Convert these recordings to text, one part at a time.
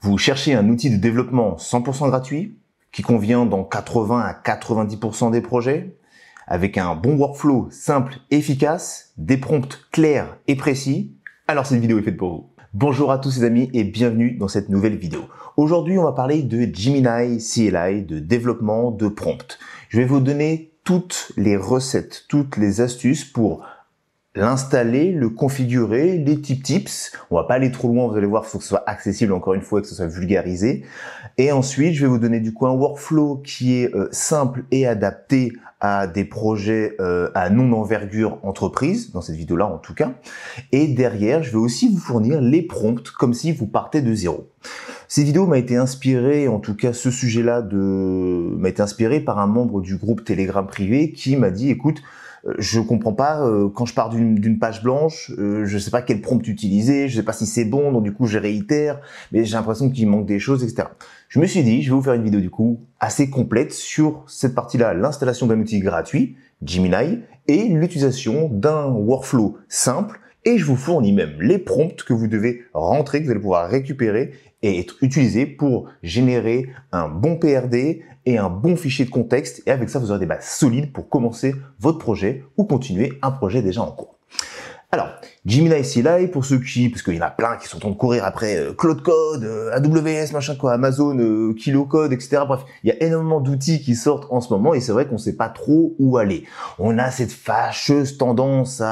Vous cherchez un outil de développement 100% gratuit qui convient dans 80 à 90% des projets, avec un bon workflow simple et efficace, des prompts clairs et précis. Alors cette vidéo est faite pour vous. Bonjour à tous les amis et bienvenue dans cette nouvelle vidéo. Aujourd'hui, on va parler de Gemini CLI, de développement de prompts. Je vais vous donner toutes les recettes, toutes les astuces pour l'installer, le configurer, les petits tips. On va pas aller trop loin, vous allez voir, il faut que ce soit accessible encore une fois et que ce soit vulgarisé. Et ensuite, je vais vous donner du coup un workflow qui est simple et adapté à des projets à non-envergure entreprise, dans cette vidéo-là en tout cas. Et derrière, je vais aussi vous fournir les prompts comme si vous partez de zéro. Cette vidéo m'a été inspirée, en tout cas ce sujet-là m'a été inspiré par un membre du groupe Telegram privé qui m'a dit, écoute, je comprends pas quand je pars d'une page blanche, je sais pas quel prompt utiliser, je sais pas si c'est bon, donc du coup je réitère, mais j'ai l'impression qu'il manque des choses, etc. Je me suis dit, je vais vous faire une vidéo du coup assez complète sur cette partie-là, l'installation d'un outil gratuit, Gemini, et l'utilisation d'un workflow simple, et je vous fournis même les prompts que vous devez rentrer, que vous allez pouvoir récupérer et être utilisés pour générer un bon PRD et un bon fichier de contexte. Et avec ça, vous aurez des bases solides pour commencer votre projet ou continuer un projet déjà en cours. Alors, Gemini CLI, pour ceux parce qu'il y en a plein qui sont en train de courir après Claude Code, AWS, machin quoi, Amazon, KiloCode, etc. Bref, il y a énormément d'outils qui sortent en ce moment et c'est vrai qu'on sait pas trop où aller. On a cette fâcheuse tendance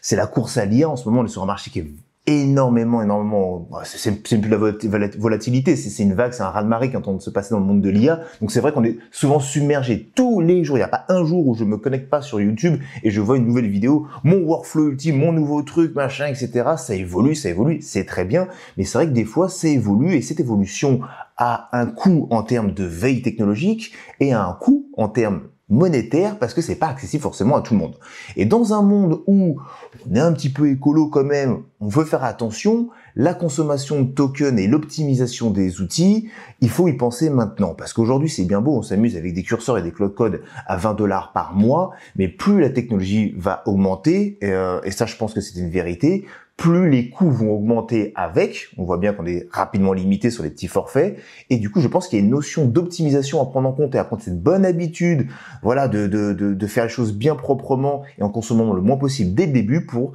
c'est la course à l'IA en ce moment, on est sur un marché qui est énormément, c'est plus de la volatilité, c'est une vague, c'est un raz-de-marée qui est en train de se passer dans le monde de l'IA. Donc c'est vrai qu'on est souvent submergé tous les jours. Il n'y a pas un jour où je me connecte pas sur YouTube et je vois une nouvelle vidéo, mon workflow ultime, mon nouveau truc, machin, etc. Ça évolue, c'est très bien. Mais c'est vrai que des fois, ça évolue et cette évolution a un coût en termes de veille technologique et a un coût en termes monétaire parce que c'est pas accessible forcément à tout le monde. Et dans un monde où on est un petit peu écolo quand même, on veut faire attention, la consommation de tokens et l'optimisation des outils, il faut y penser maintenant. Parce qu'aujourd'hui, c'est bien beau, on s'amuse avec des curseurs et des Claude Code à 20 $ par mois, mais plus la technologie va augmenter, et ça je pense que c'est une vérité, plus les coûts vont augmenter avec. On voit bien qu'on est rapidement limité sur les petits forfaits. Et du coup, je pense qu'il y a une notion d'optimisation à prendre en compte et à prendre cette bonne habitude, voilà, de faire les choses bien proprement et en consommant le moins possible dès le début pour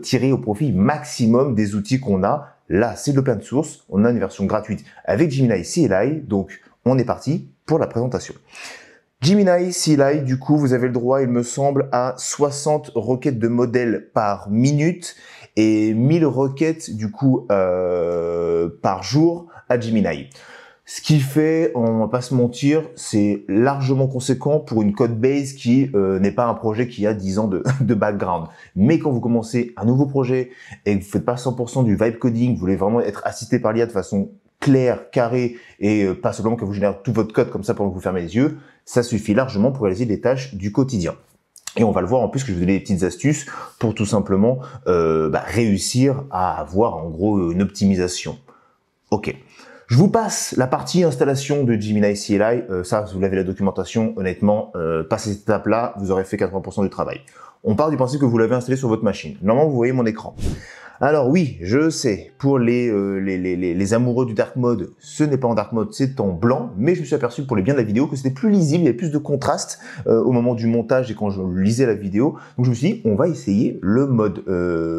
tirer au profit maximum des outils qu'on a. Là, c'est de l'open source. On a une version gratuite avec Gemini CLI. Donc, on est parti pour la présentation. Gemini CLI, du coup, vous avez le droit, il me semble, à 60 requêtes de modèles par minute et 1000 requêtes, du coup, par jour à Gemini. Ce qui fait, on va pas se mentir, c'est largement conséquent pour une code base qui n'est pas un projet qui a 10 ans de background. Mais quand vous commencez un nouveau projet et que vous faites pas 100% du vibe coding, vous voulez vraiment être assisté par l'IA de façon claire, carré et pas seulement que vous générez tout votre code comme ça pendant que vous fermez les yeux, ça suffit largement pour réaliser les tâches du quotidien. Et on va le voir en plus que je vais vous donner des petites astuces pour tout simplement réussir à avoir en gros une optimisation. Ok. Je vous passe la partie installation de Gemini CLI. Ça, vous l'avez la documentation. Honnêtement, passez cette étape-là, vous aurez fait 80% du travail. On part du principe que vous l'avez installé sur votre machine. Normalement, vous voyez mon écran. Alors oui, je sais, pour les amoureux du dark mode, ce n'est pas en dark mode, c'est en blanc, mais je me suis aperçu pour les biens de la vidéo que c'était plus lisible, il y avait plus de contraste au moment du montage et quand je lisais la vidéo. Donc je me suis dit, on va essayer le mode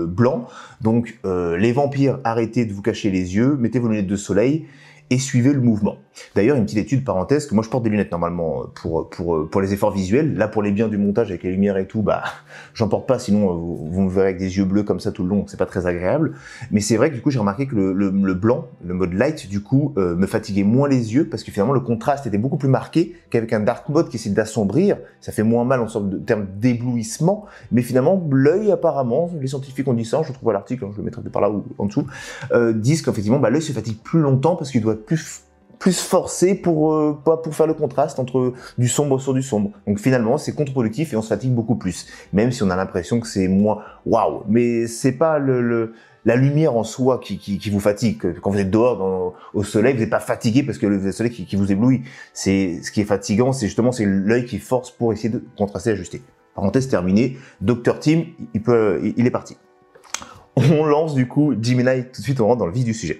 blanc. Donc les vampires, arrêtez de vous cacher les yeux, mettez vos lunettes de soleil et suivez le mouvement. D'ailleurs, une petite étude parenthèse, que moi je porte des lunettes normalement pour les efforts visuels. Là, pour les biens du montage avec les lumières et tout, j'en porte pas, sinon vous me verrez avec des yeux bleus comme ça tout le long, c'est pas très agréable. Mais c'est vrai que du coup, j'ai remarqué que le blanc, le mode light, du coup, me fatiguait moins les yeux parce que finalement le contraste était beaucoup plus marqué qu'avec un dark mode qui essaie d'assombrir. Ça fait moins mal en sorte de termes d'éblouissement, mais finalement l'œil apparemment, les scientifiques ont dit ça, je trouve à l'article, je le mettrai par là ou en dessous, disent qu'effectivement l'œil se fatigue plus longtemps parce qu'il doit plus forcé pour faire le contraste entre du sombre sur du sombre. Donc finalement, c'est contre-productif et on se fatigue beaucoup plus. Même si on a l'impression que c'est moins waouh, mais c'est pas la lumière en soi qui vous fatigue. Quand vous êtes dehors au soleil, vous n'êtes pas fatigué parce que le soleil qui vous éblouit. C'est ce qui est fatigant, c'est l'œil qui force pour essayer de contraster, ajuster. Parenthèse terminée. Dr Tim, il est parti. On lance du coup Gemini tout de suite, on rentre dans le vif du sujet.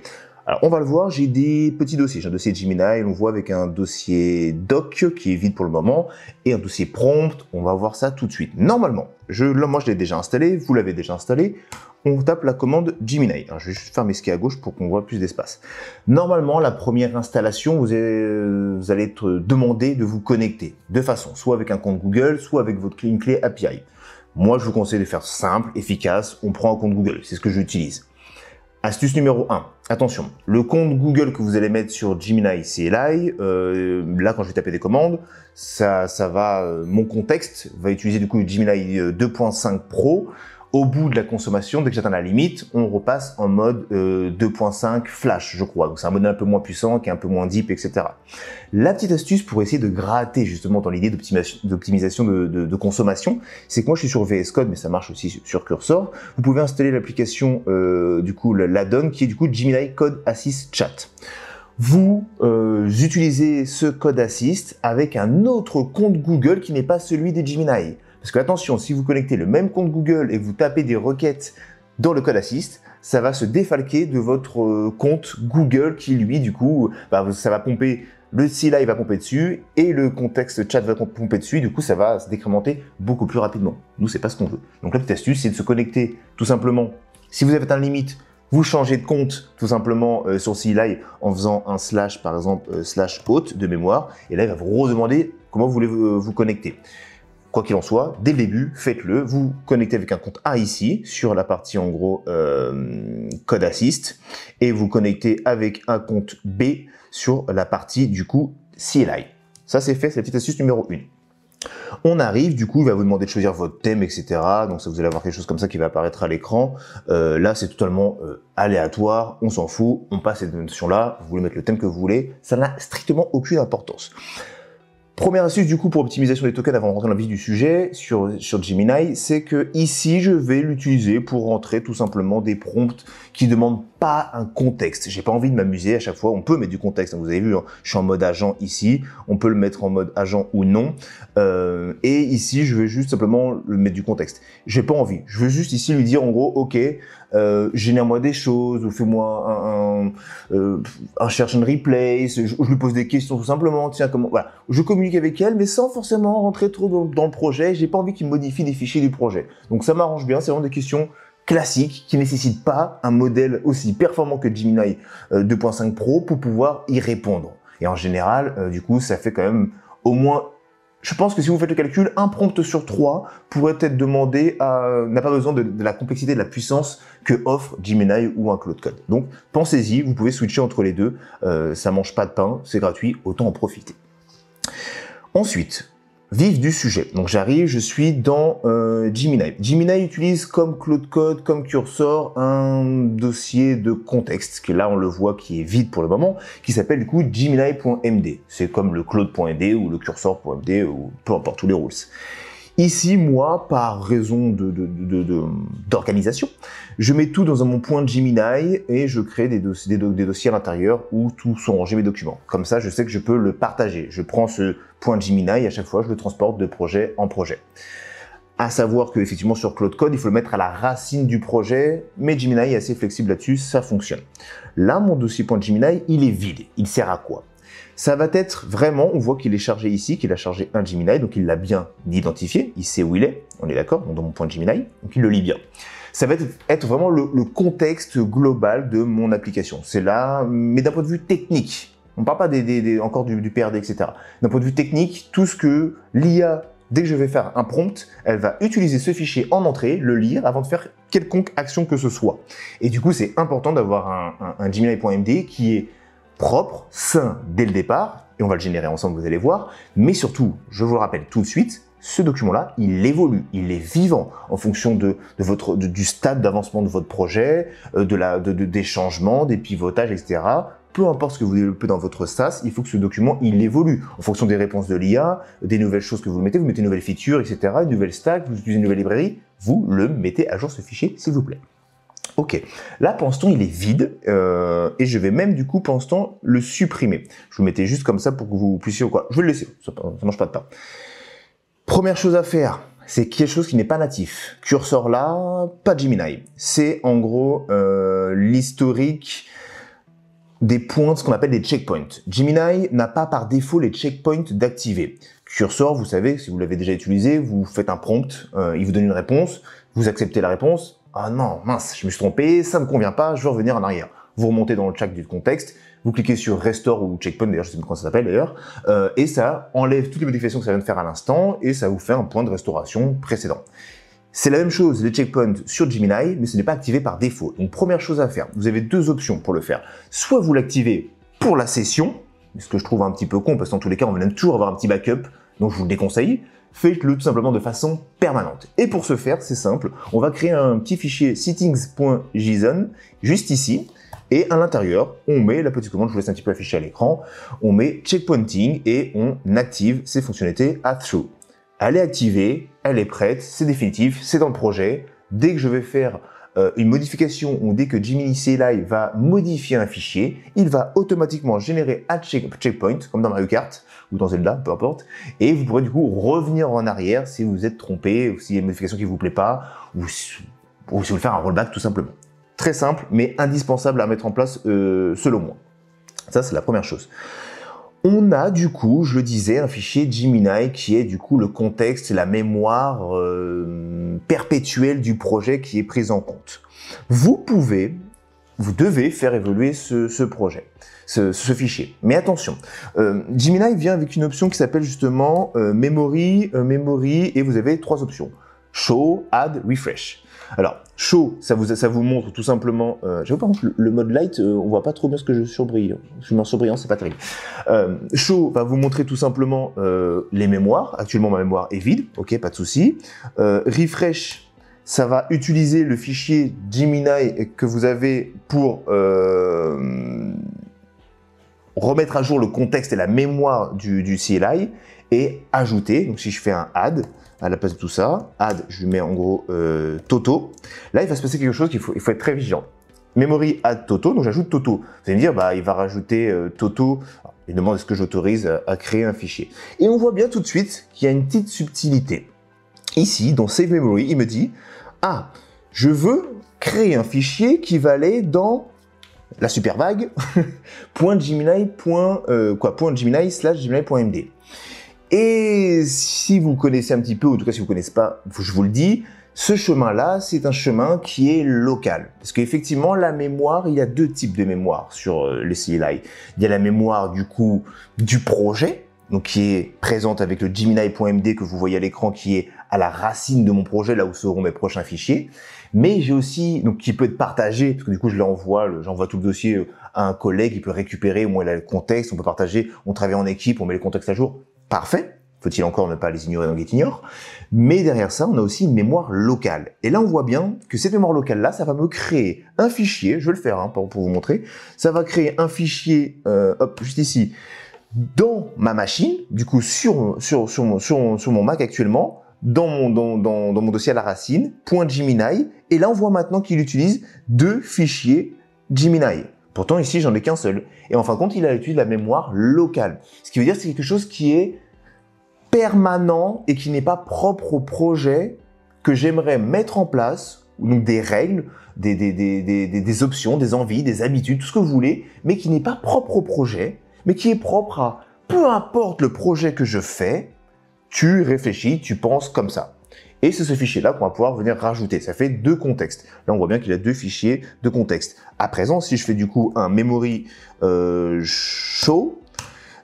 Alors, on va le voir, j'ai des petits dossiers. J'ai un dossier Gemini, on voit avec un dossier doc qui est vide pour le moment, et un dossier prompt, on va voir ça tout de suite. Normalement, moi je l'ai déjà installé, vous l'avez déjà installé, on tape la commande Gemini. Alors, je vais juste faire mes skis à gauche pour qu'on voit plus d'espace. Normalement, la première installation, vous allez être demandé de vous connecter deux façons, soit avec un compte Google, soit avec votre clé API. Moi, je vous conseille de faire simple, efficace, on prend un compte Google, c'est ce que j'utilise. Astuce numéro 1, attention, le compte Google que vous allez mettre sur Gemini CLI, là quand je vais taper des commandes, mon contexte va utiliser du coup Gemini 2.5 Pro. Au bout de la consommation, dès que j'atteins la limite, on repasse en mode 2.5 Flash, je crois. Donc c'est un modèle un peu moins puissant, qui est un peu moins deep, etc. La petite astuce pour essayer de gratter justement dans l'idée d'optimisation de consommation, c'est que moi je suis sur VS Code, mais ça marche aussi sur Cursor. Vous pouvez installer l'application, du coup l'add-on qui est du coup Gemini Code Assist Chat. Vous utilisez ce Code Assist avec un autre compte Google qui n'est pas celui de Gemini. Parce que attention, si vous connectez le même compte Google et que vous tapez des requêtes dans le Code Assist, ça va se défalquer de votre compte Google qui lui, du coup, ça va pomper, le CLI va pomper dessus et le contexte chat va pomper dessus. Du coup, ça va se décrémenter beaucoup plus rapidement. Nous, c'est pas ce qu'on veut. Donc la petite astuce, c'est de se connecter tout simplement. Si vous avez un limite, vous changez de compte tout simplement sur CLI en faisant un slash, par exemple, /hôte de mémoire. Et là, il va vous redemander comment vous voulez vous connecter. Quoi qu'il en soit, dès le début, faites-le. Vous connectez avec un compte A ici, sur la partie en gros Code Assist, et vous connectez avec un compte B sur la partie du coup CLI. Ça c'est fait, c'est la petite astuce numéro 1. On arrive, du coup, il va vous demander de choisir votre thème, etc. Donc ça, vous allez avoir quelque chose comme ça qui va apparaître à l'écran. Là, c'est totalement aléatoire, on s'en fout, on passe cette notion-là, vous voulez mettre le thème que vous voulez, ça n'a strictement aucune importance. Première astuce du coup pour optimisation des tokens avant de rentrer dans le vif du sujet sur Gemini, c'est que ici je vais l'utiliser pour rentrer tout simplement des prompts qui demandent pas un contexte. J'ai pas envie de m'amuser à chaque fois. On peut mettre du contexte. Vous avez vu, hein, je suis en mode agent ici. On peut le mettre en mode agent ou non. Et ici, je vais juste simplement le mettre du contexte. J'ai pas envie. Je veux juste ici lui dire en gros, ok, génère-moi des choses, ou fais-moi un search and replace. Je lui pose des questions tout simplement. Tiens, comment, voilà. Je communique avec elle, mais sans forcément rentrer trop dans le projet. J'ai pas envie qu'il modifie les fichiers du projet. Donc ça m'arrange bien. C'est vraiment des questions classique qui ne nécessite pas un modèle aussi performant que Gemini 2.5 Pro pour pouvoir y répondre. Et en général, du coup, ça fait quand même au moins, je pense que si vous faites le calcul, un prompt sur 3 pourrait être demandé n'a pas besoin de la complexité, de la puissance que offre Gemini ou un Claude Code. Donc, pensez-y, vous pouvez switcher entre les deux. Ça mange pas de pain, c'est gratuit, autant en profiter. Ensuite, vif du sujet. Donc j'arrive, je suis dans Gemini. Gemini utilise comme Claude Code, comme Cursor, un dossier de contexte, qui là on le voit qui est vide pour le moment, qui s'appelle du coup Gemini.md. C'est comme le Claude.md ou le Cursor.md ou peu importe, tous les rules. Ici, moi, par raison d'organisation, je mets tout dans mon point Gemini et je crée des dossiers à l'intérieur où tout sont rangés mes documents. Comme ça, je sais que je peux le partager. Je prends ce point Gemini et à chaque fois, je le transporte de projet en projet. À savoir que effectivement sur Claude Code, il faut le mettre à la racine du projet, mais Gemini est assez flexible là-dessus, ça fonctionne. Là, mon dossier .Gemini, il est vide. Il sert à quoi? Ça va être vraiment, on voit qu'il est chargé ici, qu'il a chargé un Gemini, donc il l'a bien identifié, il sait où il est, on est d'accord, dans mon point Gemini, donc il le lit bien. Ça va être vraiment le contexte global de mon application. C'est là, mais d'un point de vue technique, on ne parle pas encore du PRD, etc. D'un point de vue technique, tout ce que l'IA, dès que je vais faire un prompt, elle va utiliser ce fichier en entrée, le lire, avant de faire quelconque action que ce soit. Et du coup, c'est important d'avoir un Gemini.md qui est propre, sain dès le départ, et on va le générer ensemble, vous allez voir, mais surtout, je vous le rappelle tout de suite, ce document-là, il évolue, il est vivant en fonction du stade d'avancement de votre projet, des changements, des pivotages, etc. Peu importe ce que vous développez dans votre SaaS, il faut que ce document, il évolue en fonction des réponses de l'IA, des nouvelles choses que vous mettez une nouvelle feature, etc., une nouvelle stack, vous utilisez une nouvelle librairie, vous le mettez à jour ce fichier, s'il vous plaît. Ok, là pour l'instant il est vide et je vais même du coup pour l'instant le supprimer. Je vous mettais juste comme ça pour que vous puissiez quoi. Je vais le laisser, ça mange pas de pain. Première chose à faire, c'est quelque chose qui n'est pas natif. Cursor là, pas Gemini. C'est en gros l'historique des points, ce qu'on appelle des checkpoints. Gemini n'a pas par défaut les checkpoints d'activer. Cursor, vous savez, si vous l'avez déjà utilisé, vous faites un prompt, il vous donne une réponse, vous acceptez la réponse. Ah non, mince, je me suis trompé, ça me convient pas, je veux revenir en arrière. Vous remontez dans le chat du contexte, vous cliquez sur Restore ou Checkpoint, d'ailleurs je sais pas comment ça s'appelle d'ailleurs, et ça enlève toutes les modifications que ça vient de faire à l'instant, et ça vous fait un point de restauration précédent. C'est la même chose, les checkpoints sur Gemini, mais ce n'est pas activé par défaut. Donc première chose à faire, vous avez deux options pour le faire. Soit vous l'activez pour la session, ce que je trouve un petit peu con, parce que dans tous les cas, on aime toujours avoir un petit backup, donc je vous le déconseille. Faites-le tout simplement de façon permanente. Et pour ce faire, c'est simple, on va créer un petit fichier settings.json, juste ici, et à l'intérieur, on met la petite commande, je vous laisse un petit peu afficher à l'écran, on met checkpointing et on active ces fonctionnalités à through. Elle est activée, elle est prête, c'est définitif, c'est dans le projet. Dès que je vais faire une modification ou dès que Gemini CLI va modifier un fichier, il va automatiquement générer un checkpoint, comme dans Mario Kart ou dans Zelda, peu importe, et vous pourrez du coup revenir en arrière si vous êtes trompé, ou s'il y a une modification qui vous plaît pas, ou si vous voulez faire un rollback tout simplement. Très simple, mais indispensable à mettre en place selon moi. Ça, c'est la première chose. On a du coup, je le disais, un fichier Gemini qui est du coup le contexte et la mémoire perpétuelle du projet qui est prise en compte. Vous devez faire évoluer ce projet, ce fichier. Mais attention, Gemini vient avec une option qui s'appelle justement Memory, et vous avez trois options. Show, Add, Refresh. Alors, Show, ça vous montre tout simplement... J'avoue par contre, le mode Light, on voit pas trop bien ce que je surbrille. Je suis en surbrillant, c'est pas terrible. Show va vous montrer tout simplement les mémoires. Actuellement, ma mémoire est vide, ok, pas de souci. Refresh, ça va utiliser le fichier Gemini que vous avez pour remettre à jour le contexte et la mémoire du CLI et ajouter. Donc, si je fais un Add, à la place de tout ça, add, je lui mets en gros Toto. Là, il va se passer quelque chose il faut être très vigilant. Memory add Toto, donc j'ajoute Toto. Vous allez me dire, bah, il va rajouter Toto. Alors, il demande est-ce que j'autorise à créer un fichier. Et on voit bien tout de suite qu'il y a une petite subtilité. Ici, dans Save Memory, il me dit, ah, je veux créer un fichier qui va aller dans la super vague, .gemini/gemini.md. Et si vous connaissez un petit peu, ou en tout cas si vous ne connaissez pas, je vous le dis, ce chemin-là, c'est un chemin qui est local. Parce qu'effectivement, la mémoire, il y a deux types de mémoire sur les CLI. Il y a la mémoire du coup du projet, donc qui est présente avec le Gemini.md que vous voyez à l'écran, qui est à la racine de mon projet, là où seront mes prochains fichiers. Mais j'ai aussi, donc qui peut être partagé, parce que du coup j'envoie tout le dossier à un collègue, il peut récupérer, au moins il a le contexte, on peut partager, on travaille en équipe, on met les contextes à jour. Parfait, faut-il encore ne pas les ignorer dans GetIgnore. Mais derrière ça, on a aussi une mémoire locale. Et là, on voit bien que cette mémoire locale-là, ça va me créer un fichier, je vais le faire hein, pour vous montrer, ça va créer un fichier, hop, juste ici, dans ma machine, du coup sur mon Mac actuellement, dans mon dossier à la racine, .gemini, et là on voit maintenant qu'il utilise deux fichiers Gemini. Pourtant ici j'en ai qu'un seul. Et en fin de compte il a utilisé la mémoire locale. Ce qui veut dire que c'est quelque chose qui est permanent et qui n'est pas propre au projet que j'aimerais mettre en place, donc des règles, des options, des envies, des habitudes, tout ce que vous voulez, mais qui n'est pas propre au projet, mais qui est propre à peu importe le projet que je fais, tu réfléchis, tu penses comme ça. Et c'est ce fichier-là qu'on va pouvoir venir rajouter. Ça fait deux contextes. Là, on voit bien qu'il a deux fichiers de contexte. À présent, si je fais du coup un memory show,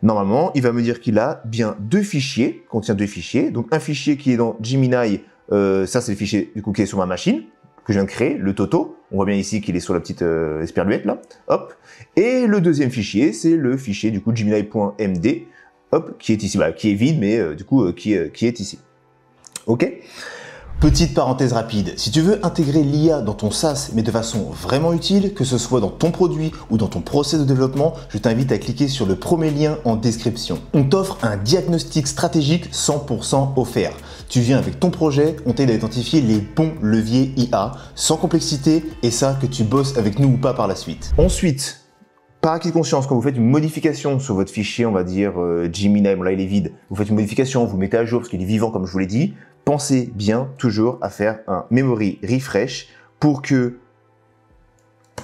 normalement, il va me dire qu'il a bien deux fichiers, contient deux fichiers. Donc, un fichier qui est dans Gemini, ça c'est le fichier du coup qui est sur ma machine, que je viens de créer, le Toto. On voit bien ici qu'il est sur la petite esperluette là. Hop. Et le deuxième fichier, c'est le fichier du coup Gemini.md, hop, qui est ici, bah, qui est vide, mais du coup qui est ici. Ok. Petite parenthèse rapide, si tu veux intégrer l'IA dans ton SaaS, mais de façon vraiment utile, que ce soit dans ton produit ou dans ton process de développement, je t'invite à cliquer sur le premier lien en description. On t'offre un diagnostic stratégique 100% offert. Tu viens avec ton projet, on t'aide à identifier les bons leviers IA, sans complexité, et ça que tu bosses avec nous ou pas par la suite. Ensuite, par acquis de conscience, quand vous faites une modification sur votre fichier, on va dire Gemini, bon là il est vide, vous faites une modification, vous mettez à jour parce qu'il est vivant comme je vous l'ai dit, pensez bien toujours à faire un memory refresh pour que,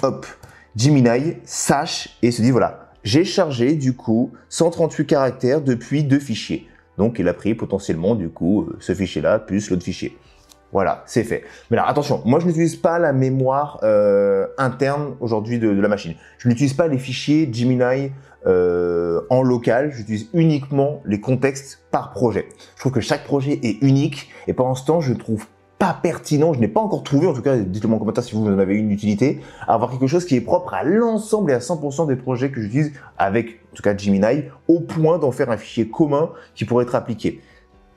hop, Gemini sache et se dise voilà, j'ai chargé du coup 138 caractères depuis 2 fichiers. Donc il a pris potentiellement du coup ce fichier-là plus l'autre fichier. Voilà, c'est fait. Mais là, attention, moi je n'utilise pas la mémoire interne aujourd'hui de la machine. Je n'utilise pas les fichiers Gemini en local, j'utilise uniquement les contextes par projet. Je trouve que chaque projet est unique et pendant ce temps, je ne trouve pas pertinent, je n'ai pas encore trouvé, en tout cas, dites-le moi en commentaire si vous en avez une utilité, à avoir quelque chose qui est propre à l'ensemble et à 100% des projets que j'utilise avec, en tout cas, Gemini, au point d'en faire un fichier commun qui pourrait être appliqué.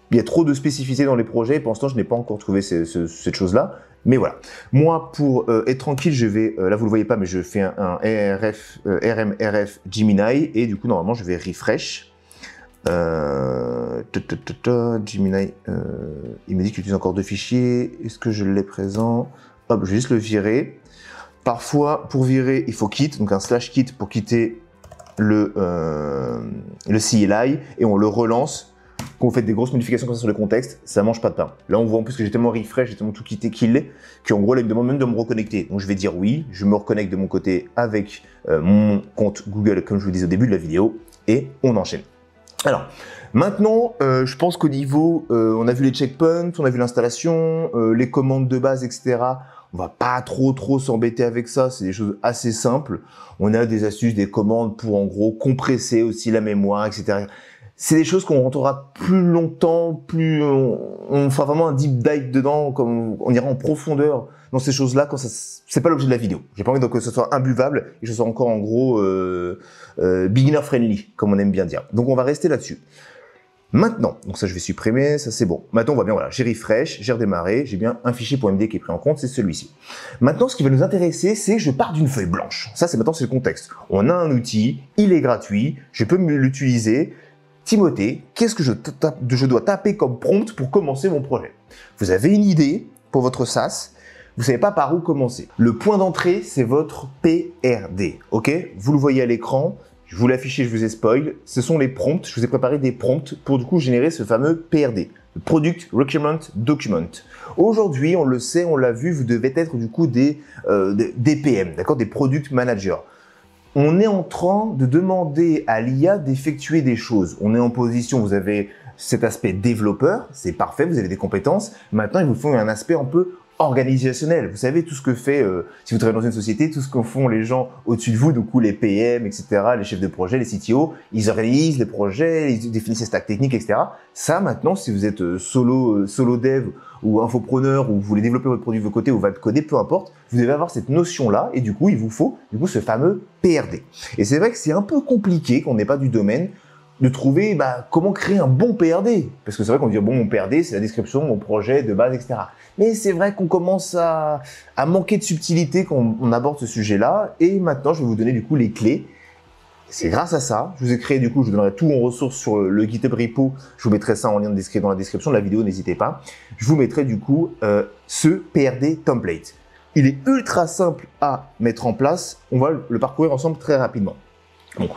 Il y a trop de spécificités dans les projets, et pour l'instant, je n'ai pas encore trouvé cette chose-là. Mais voilà. Moi, pour être tranquille, je vais, là vous le voyez pas, mais je fais un RMRF Gemini, et du coup, normalement, je vais refresh. Gemini, il me dit qu'il utilise encore 2 fichiers. Est-ce que je l'ai présent? Hop, je vais juste le virer. Parfois, pour virer, il faut quitte, donc un /quitte pour quitter le CLI, et on le relance. Quand vous faites des grosses modifications comme ça sur le contexte, ça mange pas de pain. Là, on voit en plus que j'ai tellement refresh, j'ai tellement tout quitté qu'en gros, là, il me demande même de me reconnecter. Donc, je vais dire oui, je me reconnecte de mon côté avec mon compte Google, comme je vous le disais au début de la vidéo, et on enchaîne. Alors, maintenant, je pense qu'au niveau, on a vu les checkpoints, on a vu l'installation, les commandes de base, etc. On va pas trop s'embêter avec ça, c'est des choses assez simples. On a des astuces, des commandes pour en gros compresser aussi la mémoire, etc. C'est des choses qu'on rentrera plus longtemps, on fera vraiment un deep dive dedans, comme on ira en profondeur dans ces choses-là quand c'est pas l'objet de la vidéo. J'ai pas envie que ce soit imbuvable et que ce soit encore en gros beginner friendly, comme on aime bien dire. Donc on va rester là-dessus. Maintenant, donc ça je vais supprimer, ça c'est bon. Maintenant on voit bien, voilà, j'ai refresh, j'ai redémarré, j'ai bien un fichier .md qui est pris en compte, c'est celui-ci. Maintenant ce qui va nous intéresser, c'est que je pars d'une feuille blanche. Ça c'est le contexte. On a un outil, il est gratuit, je peux l'utiliser. Timothée, qu'est-ce que je dois taper comme prompt pour commencer mon projet? Vous avez une idée pour votre SaaS, vous savez pas par où commencer. Le point d'entrée, c'est votre PRD, ok? Vous le voyez à l'écran, je vous l'affiche, je vous ai spoil. Ce sont les prompts, je vous ai préparé des prompts pour du coup générer ce fameux PRD, le Product Requirement Document. Aujourd'hui, on le sait, on l'a vu, vous devez être du coup des PM, d'accord, des Product Managers. On est en train de demander à l'IA d'effectuer des choses. On est en position, vous avez cet aspect développeur, c'est parfait, vous avez des compétences. Maintenant, il vous faut un aspect un peu organisationnel. Vous savez tout ce que fait, si vous travaillez dans une société, tout ce que font les gens au-dessus de vous, du coup les PM, etc., les chefs de projet, les CTO, ils organisent les projets, ils définissent les stacks techniques, etc. Ça, maintenant, si vous êtes solo dev ou infopreneur, ou vous voulez développer votre produit de votre côté ou votre coder, peu importe, vous devez avoir cette notion-là et du coup, il vous faut du coup ce fameux PRD. Et c'est vrai que c'est un peu compliqué quand on n'est pas du domaine de trouver comment créer un bon PRD. Parce que c'est vrai qu'on dit bon, mon PRD, c'est la description de mon projet de base, etc. Mais c'est vrai qu'on commence à manquer de subtilité quand on aborde ce sujet-là. Et maintenant, je vais vous donner du coup les clés. C'est grâce à ça, je vous ai créé du coup, je vous donnerai tout en ressources sur le GitHub repo. Je vous mettrai ça en lien dans la description de la vidéo, n'hésitez pas. Je vous mettrai du coup ce PRD template. Il est ultra simple à mettre en place. On va le parcourir ensemble très rapidement. Bon.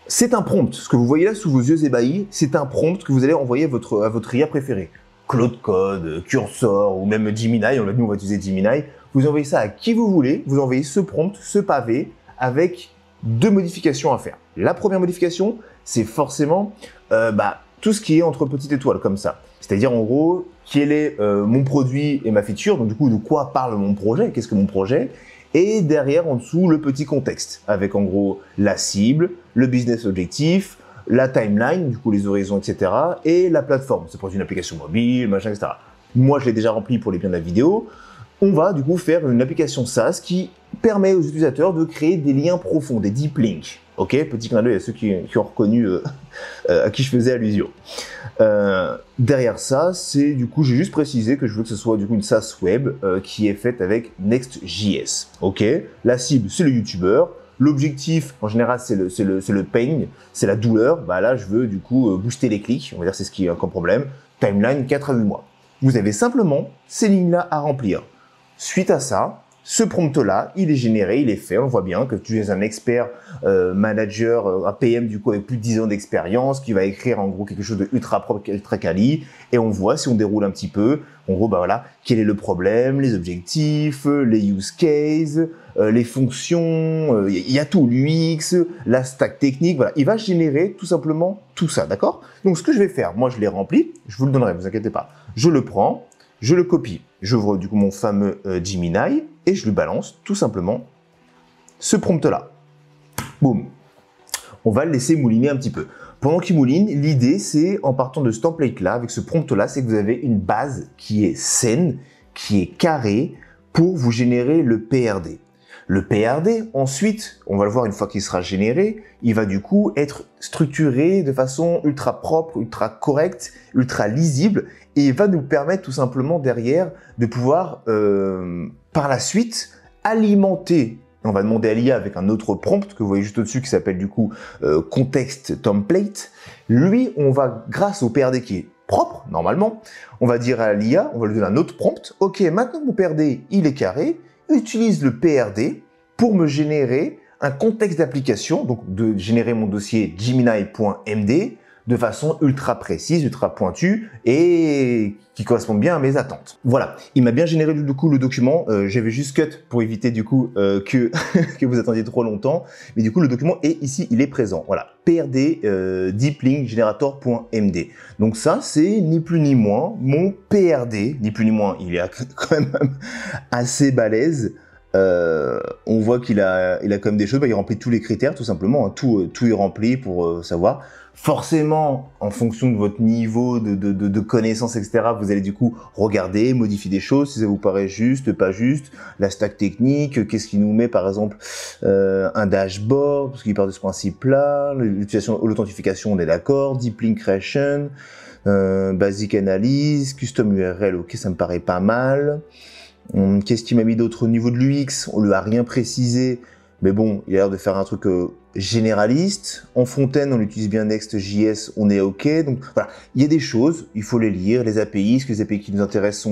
C'est un prompt. Ce que vous voyez là sous vos yeux ébahis, c'est un prompt que vous allez envoyer à votre IA préférée. Claude Code, Cursor ou même Gemini. On l'a dit, on va utiliser Gemini. Vous envoyez ça à qui vous voulez. Vous envoyez ce prompt, ce pavé avec 2 modifications à faire. La première modification, c'est forcément tout ce qui est entre petites étoiles comme ça. C'est-à-dire en gros, quel est mon produit et ma feature. Donc du coup, de quoi parle mon projet? Qu'est-ce que mon projet? Et derrière, en dessous, le petit contexte, avec en gros la cible, le business objectif, la timeline, du coup les horizons, etc. et la plateforme. C'est pour une application mobile, machin, etc. Moi, je l'ai déjà rempli pour les biens de la vidéo. On va du coup faire une application SaaS qui permet aux utilisateurs de créer des liens profonds, des deep links. Ok, petit clin d'œil à ceux qui ont reconnu à qui je faisais allusion. Derrière ça, c'est du coup, j'ai juste précisé que je veux que ce soit du coup une SaaS web qui est faite avec Next.js. Ok, la cible c'est le YouTuber. L'objectif, en général, c'est le pain, c'est la douleur. Bah là, je veux du coup booster les clics. On va dire c'est ce qui est comme problème. Timeline 4 à 8 mois. Vous avez simplement ces lignes-là à remplir. Suite à ça, Ce prompt-là, il est généré, il est fait. On voit bien que tu es un expert manager, un PM du coup avec plus de 10 ans d'expérience, qui va écrire en gros quelque chose de ultra propre, ultra quali. Et on voit, si on déroule un petit peu, en gros, bah voilà, quel est le problème, les objectifs, les use cases, les fonctions, il y a tout, l'UX, la stack technique, voilà. Il va générer tout simplement tout ça, d'accord? Donc ce que je vais faire, moi je l'ai rempli, je vous le donnerai, vous inquiétez pas. Je le prends, je le copie, j'ouvre du coup mon fameux Gemini et je lui balance tout simplement ce prompt-là. Boum. On va le laisser mouliner un petit peu. Pendant qu'il mouline, l'idée c'est, en partant de ce template-là, avec ce prompt-là, c'est que vous avez une base qui est saine, qui est carrée, pour vous générer le PRD. Le PRD, ensuite, on va le voir une fois qu'il sera généré, il va du coup être structuré de façon ultra propre, ultra correcte, ultra lisible, et il va nous permettre tout simplement derrière de pouvoir, par la suite, alimenter. On va demander à l'IA avec un autre prompt que vous voyez juste au-dessus qui s'appelle du coup Context Template. Lui, on va, grâce au PRD qui est propre, normalement, on va dire à l'IA, on va lui donner un autre prompt. Ok, maintenant mon PRD, il est carré. Utilise le PRD pour me générer un contexte d'application, donc de générer mon dossier Gemini.md de façon ultra précise, ultra pointue et qui correspond bien à mes attentes. Voilà, il m'a bien généré du coup le document, j'avais juste cut pour éviter du coup que, que vous attendiez trop longtemps, mais du coup le document est ici, il est présent. Voilà, PRD deeplinkgenerator.md. Donc ça c'est ni plus ni moins mon PRD, ni plus ni moins, il est quand même assez balèze. On voit qu'il a quand même des choses, il remplit tous les critères tout simplement, hein. Tout est rempli pour savoir. Forcément, en fonction de votre niveau de connaissances, etc., vous allez du coup regarder, modifier des choses, si ça vous paraît juste, pas juste, la stack technique, qu'est-ce qui nous met par exemple un dashboard, parce qu'il part de ce principe-là, l'utilisation, l'authentification, on est d'accord, deep link creation, basic analyse, custom URL, ok, ça me paraît pas mal. Qu'est-ce qu'il m'a mis d'autre au niveau de l'UX? On lui a rien précisé, mais bon, il a l'air de faire un truc généraliste. En Fontaine, on utilise bien Next.js, on est OK. Donc voilà, il y a des choses, il faut les lire, les API, est-ce que les API qui nous intéressent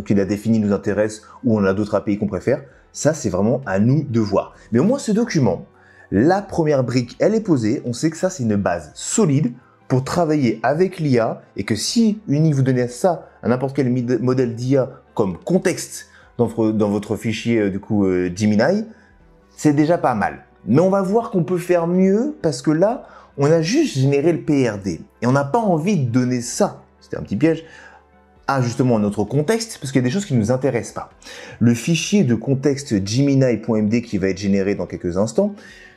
qu'il a défini nous intéressent, ou on a d'autres API qu'on préfère. Ça, c'est vraiment à nous de voir. Mais au moins, ce document, la première brique, elle est posée. On sait que ça, c'est une base solide pour travailler avec l'IA, et que si Uni vous donnait ça à n'importe quel modèle d'IA comme contexte dans votre fichier du coup Gemini, c'est déjà pas mal. Mais on va voir qu'on peut faire mieux, parce que là, on a juste généré le PRD et on n'a pas envie de donner ça, c'était un petit piège, à justement notre contexte, parce qu'il y a des choses qui ne nous intéressent pas. Le fichier de contexte Gemini.md qui va être généré dans quelques instants,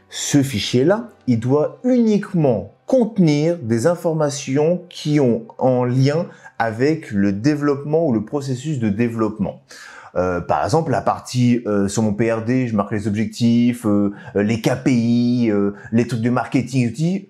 ce fichier-là, il doit uniquement contenir des informations qui ont en lien avec le développement ou le processus de développement. Par exemple, la partie sur mon PRD, je marque les objectifs, les KPI, les trucs de marketing,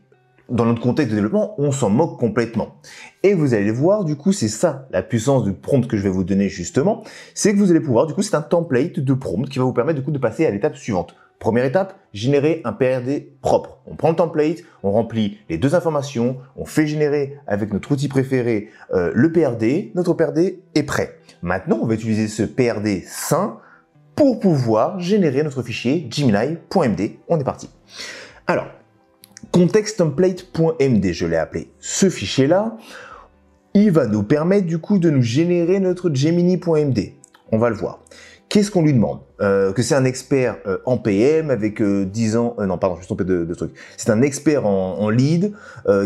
dans notre contexte de développement, on s'en moque complètement. Et vous allez voir, du coup, c'est ça la puissance du prompt que je vais vous donner justement, c'est que vous allez pouvoir, du coup, c'est un template de prompt qui va vous permettre du coup de passer à l'étape suivante. Première étape, générer un PRD propre. On prend le template, on remplit les deux informations, on fait générer avec notre outil préféré le PRD, notre PRD est prêt. Maintenant, on va utiliser ce PRD sain pour pouvoir générer notre fichier Gemini.md. On est parti. Alors, contexttemplate.md, je l'ai appelé. Ce fichier-là, il va nous permettre du coup de nous générer notre Gemini.md. On va le voir. Qu'est-ce qu'on lui demande? Que c'est un expert en PM avec 10 ans... non, pardon, je me suis trompé de truc. C'est un expert en lead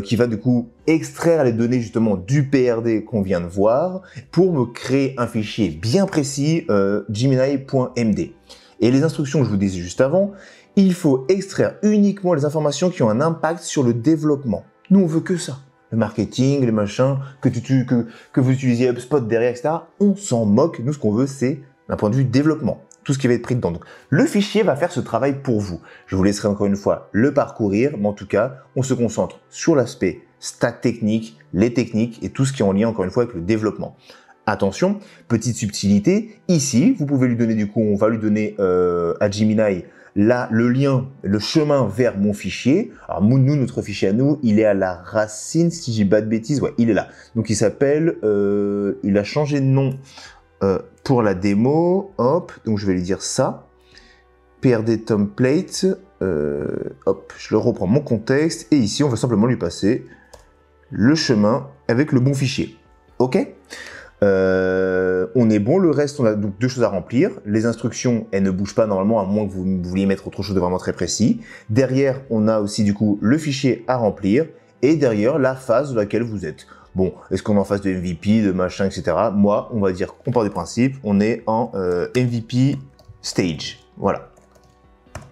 qui va du coup extraire les données justement du PRD qu'on vient de voir pour me créer un fichier bien précis Gemini.md. Et les instructions que je vous disais juste avant, il faut extraire uniquement les informations qui ont un impact sur le développement. Nous, on veut que ça. Le marketing, les machins, que vous utilisiez HubSpot derrière, etc. On s'en moque. Nous, ce qu'on veut, c'est d'un point de vue développement, tout ce qui va être pris dedans. Donc, le fichier va faire ce travail pour vous. Je vous laisserai encore une fois le parcourir, mais en tout cas, on se concentre sur l'aspect stack technique, les techniques et tout ce qui est en lien, encore une fois, avec le développement. Attention, petite subtilité, ici, vous pouvez lui donner du coup, on va lui donner à Gemini là, le lien, le chemin vers mon fichier. Alors nous, notre fichier à nous, il est à la racine, si je dis pas de bêtises, ouais, il est là. Donc il s'appelle, il a changé de nom pour la démo, hop, donc je vais lui dire ça, PRD template, hop, je le reprends mon contexte, et ici on va simplement lui passer le chemin avec le bon fichier. Ok, on est bon, le reste, on a donc 2 choses à remplir. Les instructions, elles ne bougent pas normalement, à moins que vous vouliez mettre autre chose de vraiment très précis. Derrière, on a aussi du coup le fichier à remplir, et derrière, la phase dans laquelle vous êtes. Bon, est-ce qu'on est en phase de MVP, de machin, etc. Moi, on va dire qu'on part du principe, on est en MVP stage. Voilà.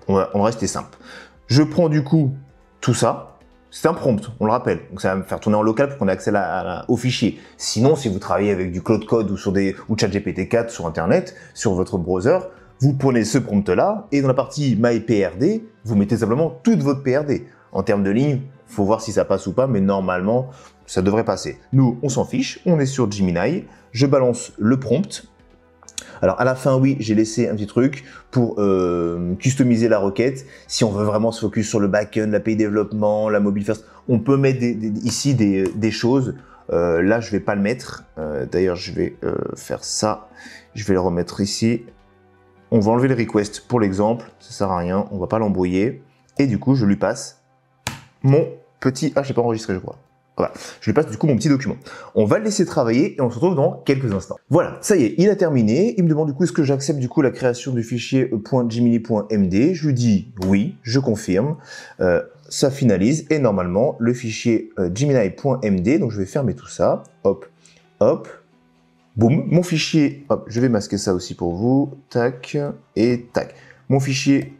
On va rester simple. Je prends du coup tout ça. C'est un prompt, on le rappelle. Donc ça va me faire tourner en local pour qu'on ait accès au fichier. Sinon, si vous travaillez avec du Cloud Code ou sur ou ChatGPT-4 sur Internet, sur votre browser, vous prenez ce prompt-là et dans la partie MyPRD, vous mettez simplement toute votre PRD. En termes de lignes, faut voir si ça passe ou pas, mais normalement, ça devrait passer. Nous, on s'en fiche, on est sur Gemini, je balance le prompt. Alors à la fin, oui, j'ai laissé un petit truc pour customiser la requête. Si on veut vraiment se focus sur le back-end, l'API développement, la mobile first, on peut mettre ici des choses. Là, je vais pas le mettre. D'ailleurs, je vais faire ça. Je vais le remettre ici. On va enlever le request pour l'exemple. Ça sert à rien, on va pas l'embrouiller. Et du coup, je lui passe mon petit... Ah, je l'ai pas enregistré, je crois. Voilà, je lui passe du coup mon petit document. On va le laisser travailler et on se retrouve dans quelques instants. Voilà, ça y est, il a terminé. Il me demande du coup est-ce que j'accepte du coup la création du fichier .gemini.md. Je lui dis oui, je confirme. Ça finalise et normalement le fichier gemini.md. Donc je vais fermer tout ça. Hop, hop, boum. Mon fichier, hop, je vais masquer ça aussi pour vous. Tac et tac. Mon fichier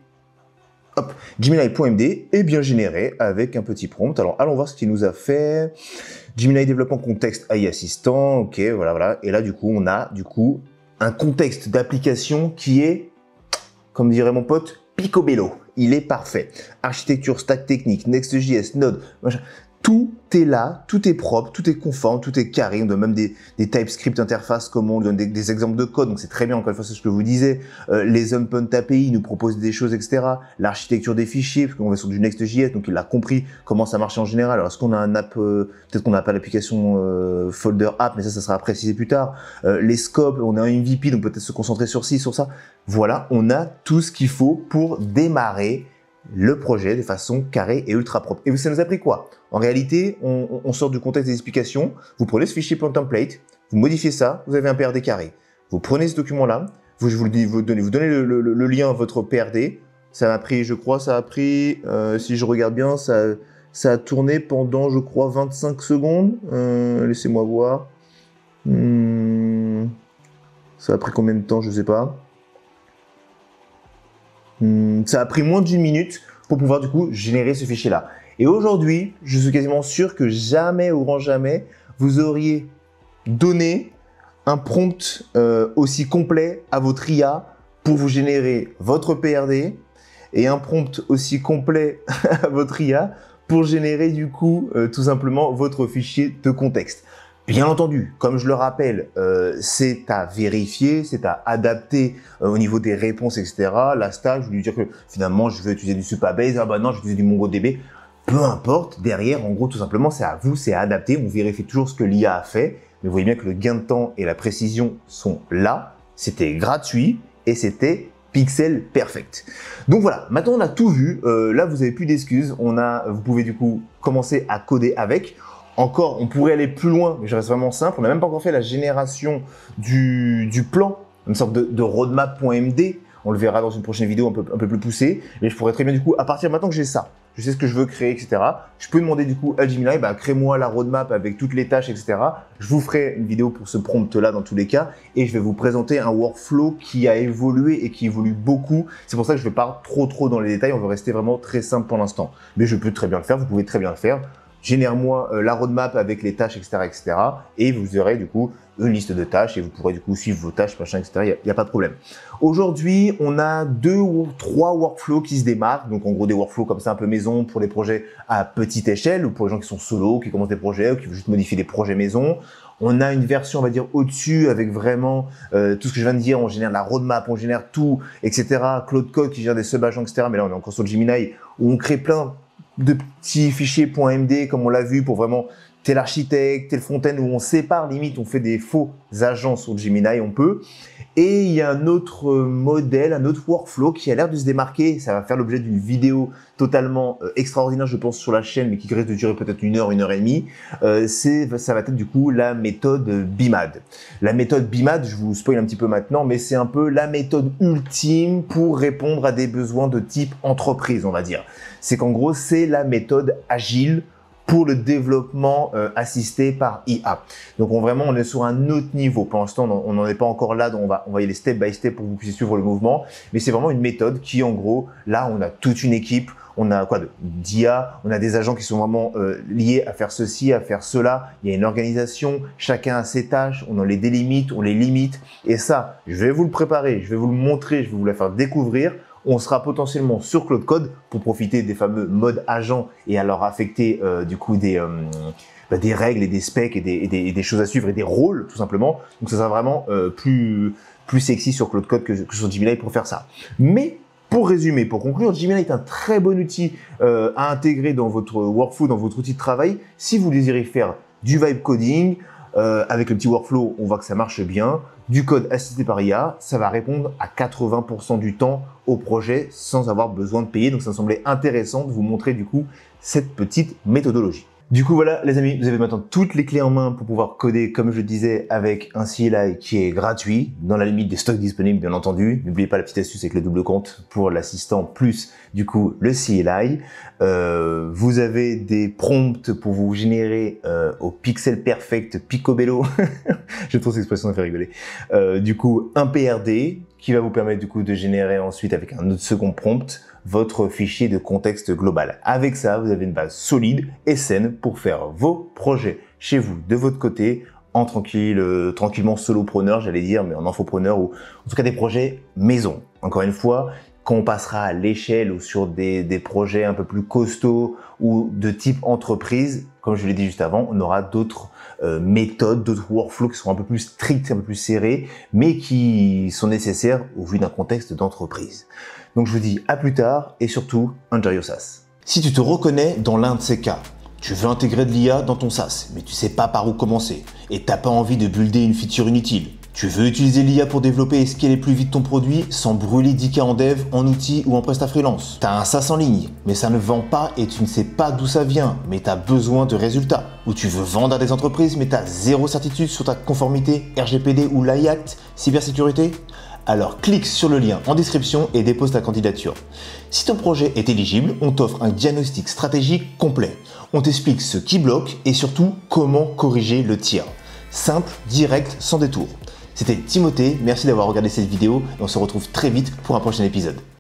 hop, Gemini.md est bien généré avec un petit prompt. Alors, allons voir ce qu'il nous a fait. Gemini développement contexte AI assistant. Ok, voilà. Et là, du coup, on a un contexte d'application qui est, comme dirait mon pote, picobello. Il est parfait. Architecture, stack technique, Next.js, Node, machin. Tout est là, tout est propre, tout est conforme, tout est carré. On donne même des TypeScript interfaces, comme on donne des exemples de code. Donc c'est très bien, encore une fois, c'est ce que je vous disais. Les endpoint API nous proposent des choses, etc. L'architecture des fichiers, parce qu'on va sur du Next.js, donc il a compris comment ça marche en général. Alors est-ce qu'on a un app, peut-être qu'on n'a pas l'application folder app, mais ça sera précisé plus tard. Les scopes, on a un MVP, donc peut-être se concentrer sur ci, sur ça. Voilà, on a tout ce qu'il faut pour démarrer le projet de façon carrée et ultra propre. Et ça nous a pris quoi? En réalité, on sort du contexte des explications, vous prenez ce fichier .template, vous modifiez ça, vous avez un PRD carré. Vous prenez ce document-là, vous donnez le lien à votre PRD, ça m'a pris, je crois, si je regarde bien, ça a tourné pendant, je crois, 25 secondes. Laissez-moi voir. Ça a pris combien de temps, je sais pas. Ça a pris moins d'1 minute pour pouvoir du coup générer ce fichier-là. Et aujourd'hui, je suis quasiment sûr que jamais au grand jamais, vous auriez donné un prompt aussi complet à votre IA pour vous générer votre PRD et un prompt aussi complet à votre IA pour générer du coup tout simplement votre fichier de contexte. Bien entendu, comme je le rappelle, c'est à vérifier, c'est à adapter au niveau des réponses, etc. La stack, je vais lui dire que finalement, je veux utiliser du Supabase, ah bah non, je vais utiliser du MongoDB. Peu importe, derrière, en gros, tout simplement, c'est à vous, c'est à adapter. On vérifie toujours ce que l'IA a fait, mais vous voyez bien que le gain de temps et la précision sont là. C'était gratuit et c'était pixel perfect. Donc voilà, maintenant on a tout vu. Là, vous n'avez plus d'excuses. Vous pouvez du coup commencer à coder avec. Encore, on pourrait aller plus loin, mais je reste vraiment simple. On n'a même pas encore fait la génération du plan, une sorte de roadmap.md. On le verra dans une prochaine vidéo un peu plus poussée. Mais je pourrais très bien, du coup, à partir de maintenant que j'ai ça, je sais ce que je veux créer, etc. Je peux demander, du coup, à Gemini, crée-moi la roadmap avec toutes les tâches, etc. Je vous ferai une vidéo pour ce prompt-là dans tous les cas. Et je vais vous présenter un workflow qui a évolué et qui évolue beaucoup. C'est pour ça que je ne vais pas trop dans les détails. On va rester vraiment très simple pour l'instant. Mais je peux très bien le faire. Vous pouvez très bien le faire. Génère-moi la roadmap avec les tâches, etc. Et vous aurez du coup une liste de tâches et vous pourrez du coup suivre vos tâches, machin, etc. Il n'y a pas de problème. Aujourd'hui, on a 2 ou 3 workflows qui se démarquent. Donc en gros des workflows comme ça un peu maison pour les projets à petite échelle ou pour les gens qui sont solo, qui commencent des projets ou qui veulent juste modifier des projets maison. On a une version, on va dire, au-dessus avec vraiment tout ce que je viens de dire. On génère la roadmap, on génère tout, etc. Cloud Code qui gère des sub-agents, etc. Mais là, on est encore sur Gemini où on crée plein de petits fichiers .md comme on l'a vu pour vraiment tel architecte, tel front-end, où on sépare, limite, on fait des faux agents sur Gemini, on peut. Et il y a un autre modèle, un autre workflow qui a l'air de se démarquer. Ça va faire l'objet d'une vidéo totalement extraordinaire, je pense, sur la chaîne, mais qui risque de durer peut-être 1 heure, 1 heure et demie. Ça va être du coup la méthode BIMAD. La méthode BIMAD, je vous spoil un petit peu maintenant, mais c'est un peu la méthode ultime pour répondre à des besoins de type entreprise, on va dire. C'est qu'en gros, c'est la méthode agile pour le développement assisté par IA. Donc on est sur un autre niveau. Pour l'instant, on n'en est pas encore là, donc on va y aller step by step pour que vous puissiez suivre le mouvement. Mais c'est vraiment une méthode qui, en gros, là, on a toute une équipe. On a d'IA, on a des agents qui sont vraiment liés à faire ceci, à faire cela. Il y a une organisation, chacun a ses tâches, on en les délimite, on les limite. Et ça, je vais vous le préparer, je vais vous le montrer, je vais vous le faire découvrir. On sera potentiellement sur Claude Code pour profiter des fameux modes agents et à leur affecter du coup des règles et des specs et des choses à suivre et des rôles tout simplement. Donc ça sera vraiment plus sexy sur Claude Code que sur Gemini pour faire ça. Mais pour résumer, pour conclure, Gemini est un très bon outil à intégrer dans votre workflow, dans votre outil de travail. Si vous désirez faire du vibe coding, avec le petit workflow, on voit que ça marche bien. Du code assisté par IA, ça va répondre à 80% du temps au projet sans avoir besoin de payer. Donc ça me semblait intéressant de vous montrer du coup cette petite méthodologie. Du coup voilà les amis, vous avez maintenant toutes les clés en main pour pouvoir coder comme je le disais avec un CLI qui est gratuit, dans la limite des stocks disponibles bien entendu. N'oubliez pas la petite astuce avec le double compte pour l'assistant plus du coup le CLI. Vous avez des prompts pour vous générer au pixel perfect picobello, je trouve cette expression ça fait rigoler, du coup un PRD qui va vous permettre du coup de générer ensuite avec un autre second prompt votre fichier de contexte global. Avec ça, vous avez une base solide et saine pour faire vos projets chez vous de votre côté, tranquillement solopreneur, j'allais dire, mais en infopreneur ou en tout cas des projets maison. Encore une fois, quand on passera à l'échelle ou sur des projets un peu plus costauds ou de type entreprise, comme je l'ai dit juste avant, on aura d'autres méthodes, d'autres workflows qui seront un peu plus stricts, un peu plus serrés, mais qui sont nécessaires au vu d'un contexte d'entreprise. Donc je vous dis à plus tard et surtout, enjoy your SaaS. Si tu te reconnais dans l'un de ces cas, tu veux intégrer de l'IA dans ton SaaS, mais tu sais pas par où commencer et t'as pas envie de builder une feature inutile. Tu veux utiliser l'IA pour développer et scaler plus vite ton produit sans brûler 10K en dev, en outils ou en prestat freelance. T'as un SaaS en ligne, mais ça ne vend pas et tu ne sais pas d'où ça vient, mais t'as besoin de résultats. Ou tu veux vendre à des entreprises, mais t'as zéro certitude sur ta conformité RGPD ou l'AI Act, cybersécurité? Alors clique sur le lien en description et dépose ta candidature. Si ton projet est éligible, on t'offre un diagnostic stratégique complet. On t'explique ce qui bloque et surtout comment corriger le tir. Simple, direct, sans détour. C'était Timothée, merci d'avoir regardé cette vidéo et on se retrouve très vite pour un prochain épisode.